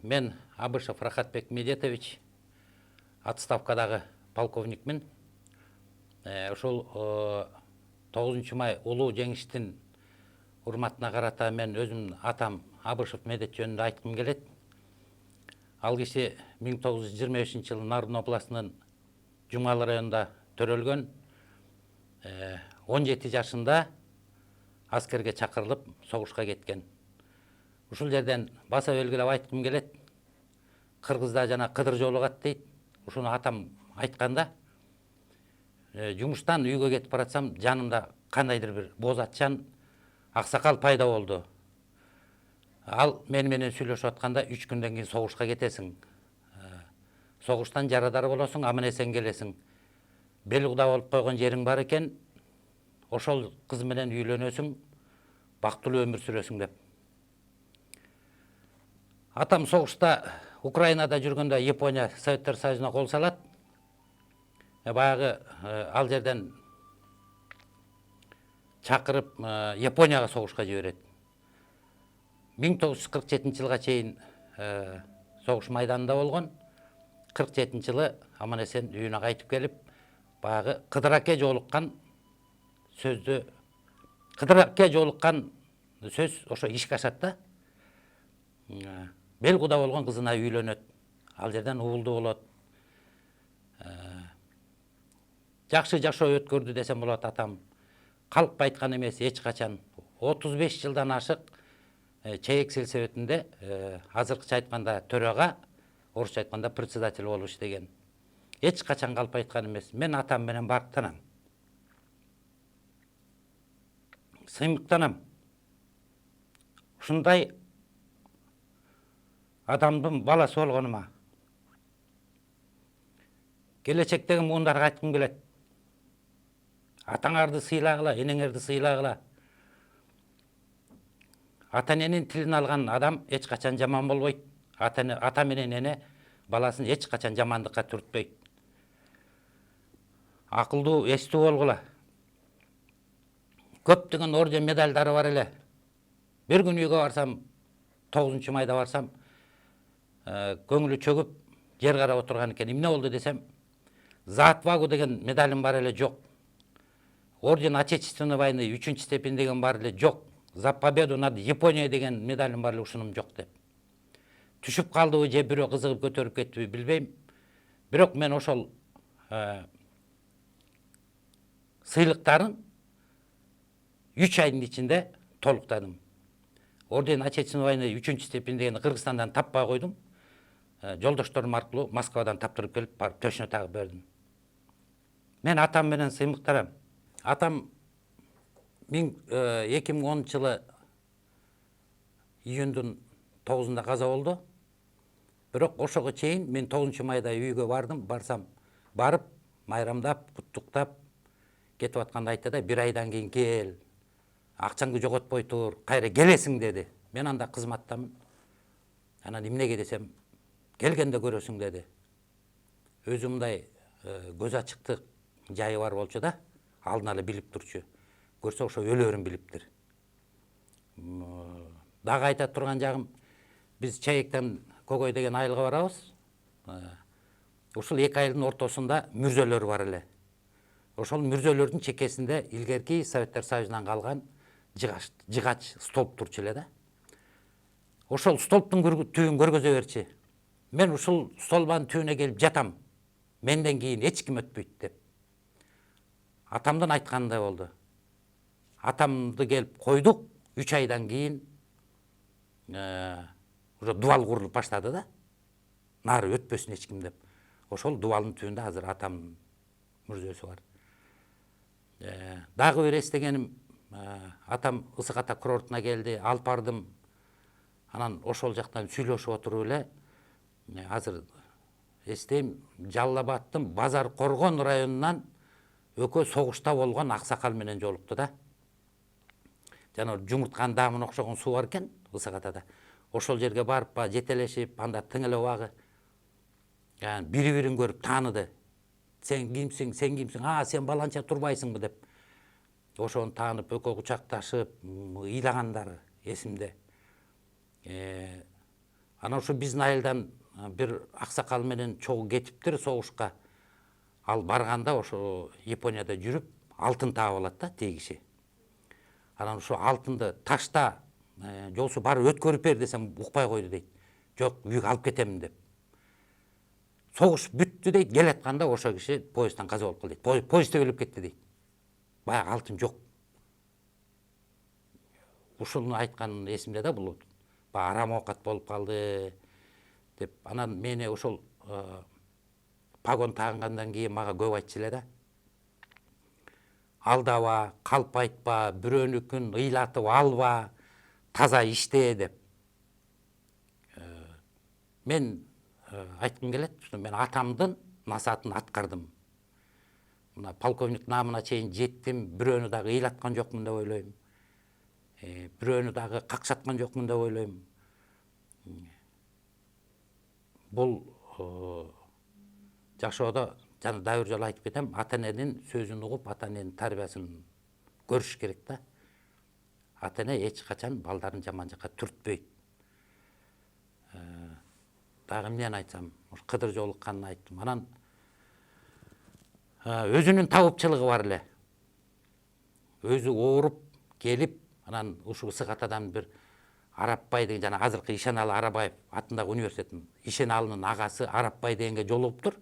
Мен Абышев Рахатбек Медетович, отставкадағы полковникмін. Ошол 9 май улуу жеңиштин урматына карата мен өзүм атам Абышев Медет жөнүндө айткым келет. Ал киши 1923 жылы Нарын областынын Жумалы районунда төрөлгөн. 17 жашында аскерге чакырылып, согушка кеткен. Ушул жерден баса белгилеп айткым келет. Кыргызда жана кыдыр жолу кат дейт. Ушуну атам айтканда, жумуштан үйгө кетип баратсам, жанымда кандайдыр бир бозатчан аксакал пайда болду. Ал менен сүйлөшүп атканда 3 күндөн кийин согушка кетесиң. Согуштан жарадар болосуң, аман эсен келесиң. Бел куда болуп койгон жериң бар экен, ошол кыз менен үйлөнөсүң, бактылуу өмүр сүрөсүң деп. Атам согушта Украинада жүргөндө Япония Советтер Союзуна кол салат. Баягы ал жерден чакырып Японияга согушка жиберет. 1947 жылга чейин согуш майданында болгон. 47 жылы аман эсен үйүнө кайтып келип, баягы Кыдыраке жолуккан сөздү, Кыдыраке жолуккан сөз ошо ишке ашат да. Бел куда болгон кызына үйлөнөт. Ал жерден уулду болот. Жакшы жашоо өткөрдү десем болот атам. Калкпай айткан эмес эч качан. 35 жылдан ашык ЧАЭК сельсоветинде азыркыча айтканда төрага, орусча айтканда председатель болуп иштеген. Эч качан калп айткан эмес. Мен атам менен бактанам. Сыймыктанам. Ушундай адамдын баласы болгонума. Келечектеги муундарга айткым келет. Атаңарды сыйлагыла, энеңерди сыйлагыла. Ата-эненин тилин алган адам эч качан жаман болбойт. Ата менен эне баласын эч качан жамандыкка түртпөйт. Акылдуу, эстүү болгула. Көптөгөн орден медалдары бар эле. Бир күн үйгө барсам, 9 майда барсам, көңүлү чөгүп, жер карап отурган экен. Эмне болду десем, за отвагу деген медалым бар эле жок. Орден Отечественной войны 3 степень деген бар эле жок. За победу над Японией деген медалым бар эле, ушунум жок деп. Түшүп калдыбы же бирөө кызыгып көтөрүп кеттиби билбейм. Бирок мен ошол сыйлыктарын 3 айдын ичинде толуктадым. Орден Отечественной войны 3 степень деген Кыргызстандан таппай койдум. Жолдошторум аркылуу Москвадан таптырып келип, барып төшүнө тагып бердим. Мен атам менен сыймыктарам. Атам 2010 жылы июндун 9-нда каза болду. Бирок ошого чейин мен 9 майда үйгө барсам, барып, майрамдап, куттуктап, кетип атканда айтты да, 1 айдан кийин кел, акчаңды жоготпой тур, кайра келесиң деди. Мен анда кызматтамын. Анан эмнеге десем, келгенде көрөсүң деди. Өзү мындай көз ачыктык жайы бар болчу да, алдын ала билип турчу. Көрсө ошо өлөрүн билиптир. Дагы айта турган жагым, биз ЧАЭКтен Көгөй деген айылга барабыз. Ушул 2 айылдын ортосунда мүрзөлөр бар эле. Ошол мүрзөлөрдүн чекесинде илгерки Советтер Союзунан калган жыгач столб турчу эле да. Ошол столбтун түбүн көргөзө берчи. Мен ушул столбанын түбүнө келип жатам. Менден кийин эч ким өтпөйт деп. Атамдын айткандай болду. Атамды келип койдук, 3 айдан кийин уже дубал курулуп баштады да. Нары өтпөсүн эч ким деп. Ошол дубалдын түбүндө азыр атам мүрзөсү бар. Дагы бир эстегеним, атам Ысык Ата курортуна келди, алып бардым. Анан ошол жактан сүйлөшүп отуруп эле, азыр эстейм, Жалал Абадтын Базар Коргон районунан экөө согушта болгон аксакал менен жолукту да. Жана жумуртканын даамына окшогон суу бар экен Ысык Атада. Ошол жерге барып жетелешип, анда тыңылып агы. Бири-бирин көрүп тааныды. Сен кимсиң, сен кимсиң? Сен баланча турбайсыңбы деп. Ошону таанып, экөө кучакташып, ыйлагандары эсимде. Анан ушу биздин айылдан бир аксакал менен чогуу кетиптир согушка. Ал барганда ошо Японияда жүрүп алтын таап алат да тиги киши. Анан ушу алтынды ташта жолсу барып өткөрүп бер десем укпай койду дейт. Жок, үйгө алып кетемин деп. Согуш бүттү дейт, келатканда ошо киши поезддан каза болуп калды дейт. Поезд төгүлүп кетти дейт. Баягы алтын жок. Ушуну айткан эсимде да, бул арам оокат болуп калды деп. Анан мени ошол погон таагандан кийин мага көп айтчу эле да. Алдаба, калп айтпа, бирөөнүкүн ыйлатып алба, таза иште деп. Мен айткым келет, мен атамдын насаатын аткардым. Мына полковник наамына чейин жеттим, бирөөнү дагы ыйлаткан жокмун деп ойлойм. Бирөөнү дагы какшаткан жокмун деп ойлойм. Бул жашоодо жана дагы бир жолу айтып кетем, ата-эненин сөзүн угуп, ата-эненин тарбиясын көрүш керек да. Ата-эне эч качан балдарын жаман жакка түртпөйт. Дагы эмнени айтсам, Кыдыр жолукканын айттым. Анан өзүнүн табыпчылыгы бар эле. Өзү ооруп келип, анан ушул Ысык Атадан бир Арапбай деген, жана азыркы Ишеналы Арабаев атындагы университеттин Ишеналынын агасы Арапбай дегенге жолугуптур.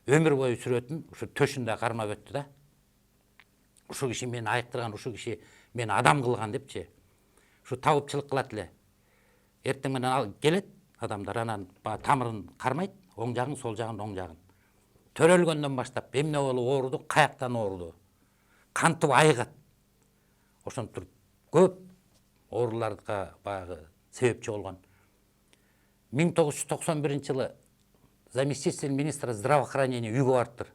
Өмүр бою сүрөтүн ушу төшүндө кармап өттү да. Ушул киши мени айыктырган, ушул киши мени адам кылган депчи. Ушу табыпчылык кылат эле. Эртең менен келет адамдар, анан тамырын кармайт, оң жагын, сол жагын, оң жагын. Төрөлгөндөн баштап эмне болуп ооруду, каяктан ооруду, кантип айыгат. Ошентип көп ооруларга баягы себепчи болгон. 1991-жылы заместитель министра здравоохранения үйгө барыптыр.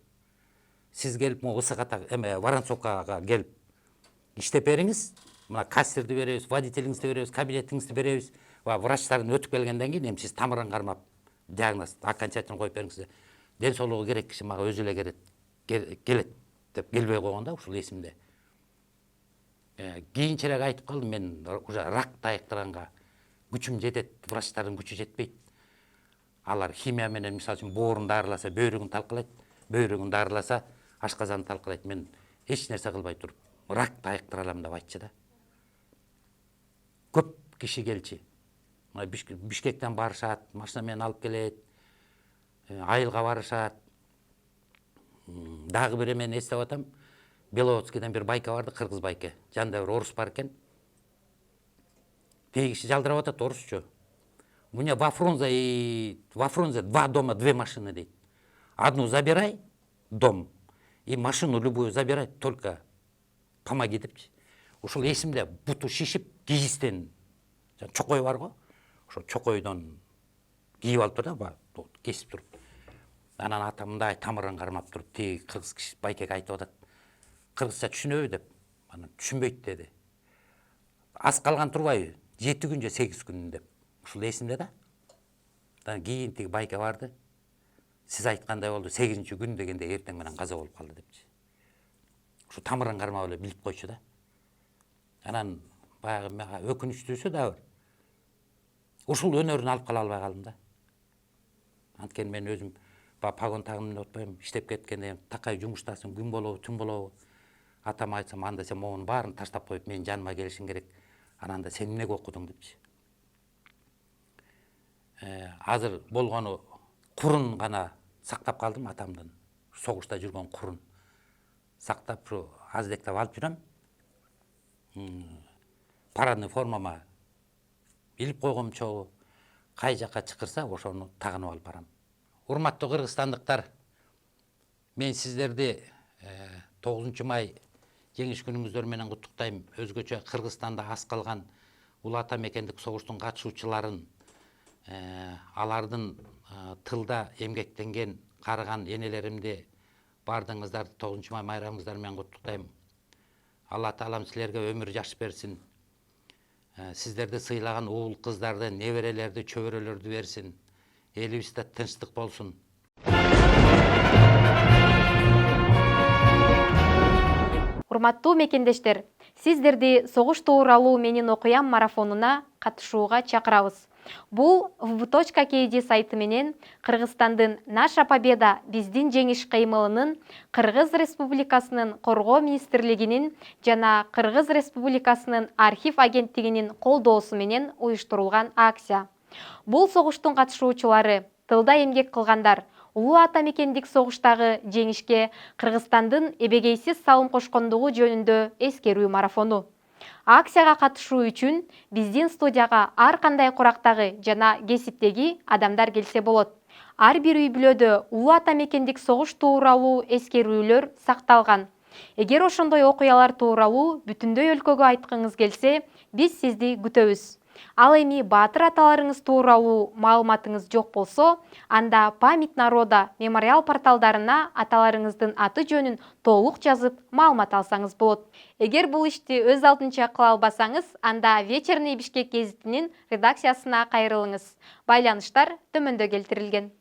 Сиз келип, Ысык Ата Воронцовкага келип иштеп бериңиз. Мына кассирди беребиз, водителиңизди беребиз, кабинетиңизди беребиз. Врачтарын өтүп келгенден кийин эми сиз тамырын кармап, диагноз окончательно коюп бериңиз. Ден соолугу керек киши мага өзү эле келет деп келбей койгон да, ушул эсимде. Кийинчерээк айтып калдым, мен уже ракты айыктырганга күчүм жетет, врачтардын күчү жетпейт. Алар химия менен, мисалы үчүн, боорун дарыласа, бөйрөгүн талкалайт, бөйрөгүн дарыласа, ашказанын талкалайт. Мен эч нерсе кылбай туруп ракты айыктыра алам деп айтчы да. Көп киши келчи. Бишкектен барышат, машина менен алып келет, айылга барышат. Дагы бир эмени эстеп атам. Беловодскийден бир байка барды, кыргыз байке. Жанында бир орус бар экен. Тиги киши жалдырап атат, орусчу. У меня во Фрунзе 2 дома, 2 машины, дейт. Одну забирай, дом, и машину любую забирай, только помоги депчи. Ушул эсимде, буту шишип, кийизден, чокой бар го, ошо чокойдон кийип алып тур да, кесип туруп. Анан атам мындай тамырын кармап туруп, тиги кыргыз киши байкеге айтып атат. Кыргызча түшүнөбү деп. Анан түшүнбөйт деди. Аз калган турбайбы? 7 күн же 8 күн деп. Ушул эсимде да. Кийин тиги байке барды. Сиз айткандай болду, 8-күн дегенде эртең менен каза болуп калды депчи. Ушу тамырын кармап эле билип койчу да. Анан баягы мага өкүнүчтүүсү да бар. Ушул өнөрүн алып кала албай калдым да. Анткени мен өзүм погон тагымын отпойм, иштеп кеткенде такай жумуштасың, күн болобу, түн болобу. Атама айтсам, анда сен монун баарын таштап коюп, менин жаныма келишиң керек. Ананда сен эмнеге окудуң депчи. Азыр болгону курун гана сактап калдым, атамдын. Согушта жүргөн курун. Сактап, аздектеп алып жүрөм. Парадный формама илип койгом чогуу. Кай жакка чакырса, ошону тагынып алып барам. Урматтуу кыргызстандыктар, мен сиздерди 9 май жеңиш күнүңүздөр менен куттуктайм. Өзгөчө Кыргызстанда аз калган улуу ата мекендик согуштун катышуучуларын, алардын тылда эмгектенген карыган энелеримди бардыңыздарды 9 май майрамыңыздар менен куттуктайм. Алла таалам силерге өмүр жаш берсин. Сиздерди сыйлаган уул кыздарды, неберелерди, чөбөрөлөрдү берсин. Элибизде тынчтык болсун. Урматтуу мекендештер, сиздерди согуш тууралуу менин окуям марафонуна катышууга чакырабыз. Бул v.kd сайты менен Кыргызстандын «Наша победа» биздин жеңиш кыймылынын, Кыргыз Республикасынын Коргоо министрлигинин жана Кыргыз Республикасынын архив агенттигинин колдоосу менен уюштурулган акция. Бул согуштун катышуучулары тылда эмгек кылгандар, улуу ата мекендик согуштагы жеңишке Кыргызстандын эбегейсиз салым кошкондугу жөнүндө эскерүү марафону. Акцияга катышуу үчүн биздин студияга ар кандай курактагы жана кесиптеги адамдар келсе болот. Ар бир үй бүлөдө улуу ата мекендик согуш тууралуу эскерүүлөр сакталган. Эгер ошондой окуялар тууралуу бүтүндөй өлкөгө айткыңыз келсе, биз сизди күтөбүз. Ал эми баатыр аталарыңыз тууралуу маалыматыңыз жок болсо, анда Память народа мемориал порталдарына аталарыңыздын аты жөнүн толук жазып маалымат алсаңыз болот. Эгер бул ишти өз алдынча кыла албасаңыз, анда Вечерний Бишкек гезитинин редакциясына кайрылыңыз. Байланыштар төмөндө келтирилген.